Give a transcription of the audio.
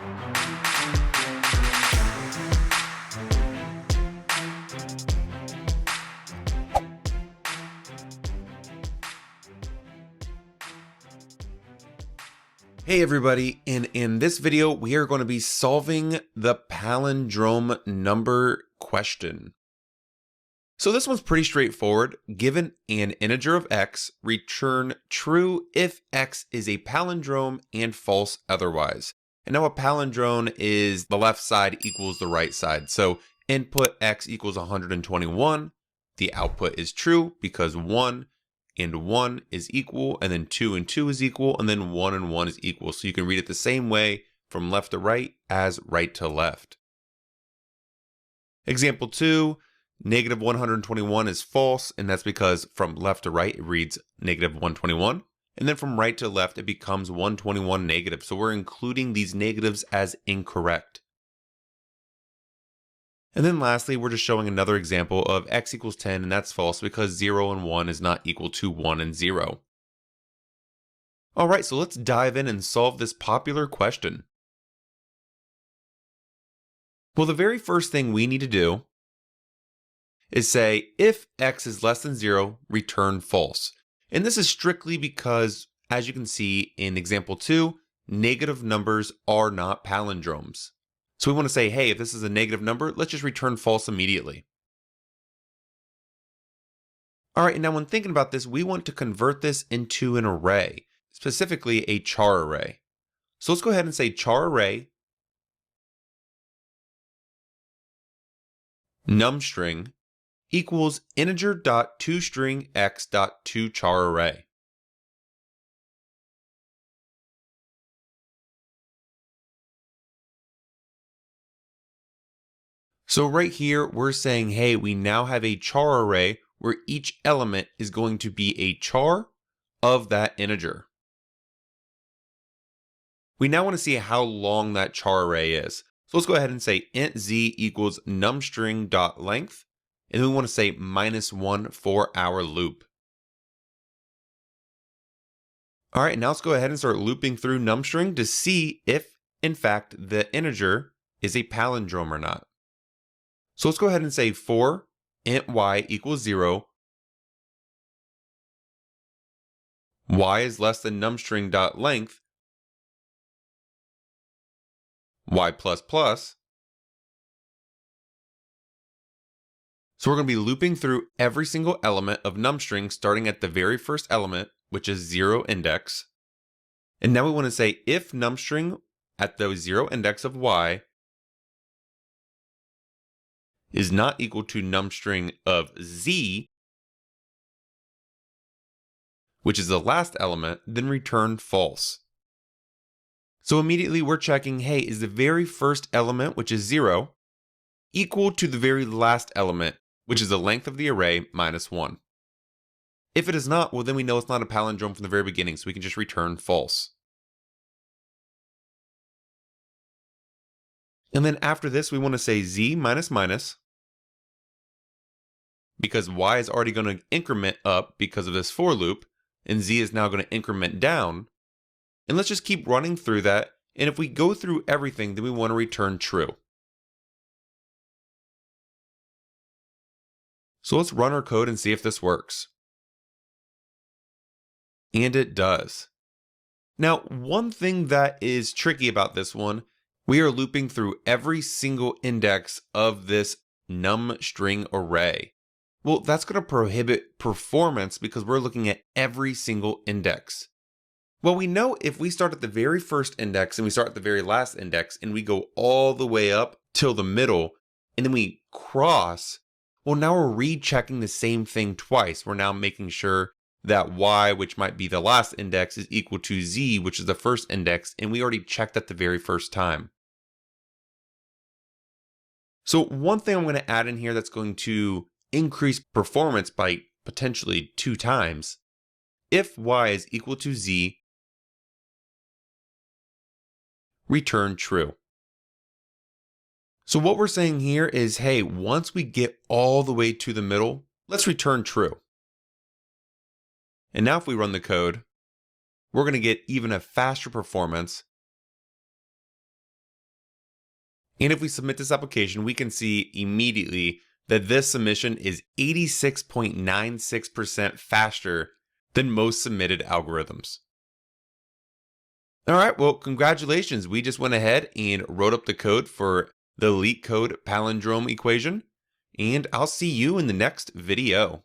Hey everybody, and in this video we are going to be solving the palindrome number question. So this one's pretty straightforward. Given an integer of x, return true if x is a palindrome and false otherwise. And now a palindrome is the left side equals the right side. So input x equals 121. The output is true because 1 and 1 is equal, and then 2 and 2 is equal, and then 1 and 1 is equal. So you can read it the same way from left to right as right to left. Example 2, negative 121 is false, and that's because from left to right it reads negative 121, and then from right to left it becomes 121 negative. So we're including these negatives as incorrect. And then lastly, we're just showing another example of x equals 10, and that's false because 0 and 1 is not equal to 1 and 0. Alright, so let's dive in and solve this popular question. Well, the very first thing we need to do is say, if x is less than 0, return false. And this is strictly because, as you can see in example 2, negative numbers are not palindromes. So we want to say, hey, if this is a negative number, let's just return false immediately. All right, now when thinking about this, we want to convert this into an array, specifically a char array. So let's go ahead and say char array numstring equals integer.toString x.toChar array. So right here, we're saying, hey, we now have a char array where each element is going to be a char of that integer. We now want to see how long that char array is. So let's go ahead and say int z equals numstring.length, and then we want to say -1 for our loop. All right, now let's go ahead and start looping through numstring to see if, in fact, the integer is a palindrome or not. So let's go ahead and say for int y equals 0, y is less than numstring.length, y++. So we're going to be looping through every single element of numstring starting at the very first element, which is 0 index. And now we want to say if numstring at the 0 index of y is not equal to numstring of z, which is the last element, then return false. So immediately we're checking, hey, is the very first element, which is 0, equal to the very last element, which is the length of the array -1. If it is not, well then we know it's not a palindrome from the very beginning, so we can just return false. And then after this, we want to say z minus, because y is already going to increment up because of this for loop, and z is now going to increment down. And let's just keep running through that, and if we go through everything, then we want to return true. So let's run our code and see if this works. And it does. Now, one thing that is tricky about this one, we are looping through every single index of this numstring array. Well, that's going to prohibit performance because we're looking at every single index. Well, we know if we start at the very first index and we start at the very last index and we go all the way up till the middle and then we cross, well, now we're rechecking the same thing twice. We're now making sure that y, which might be the last index, is equal to z, which is the first index, and we already checked that the very first time. So one thing I'm going to add in here that's going to increase performance by potentially 2 times. If y is equal to z, return true. So what we're saying here is, hey, once we get all the way to the middle, let's return true. And now if we run the code, we're going to get even a faster performance And if we submit this application, we can see immediately that this submission is 86.96% faster than most submitted algorithms. All right, well, congratulations. We just went ahead and wrote up the code for the Leetcode Palindrome equation, and I'll see you in the next video.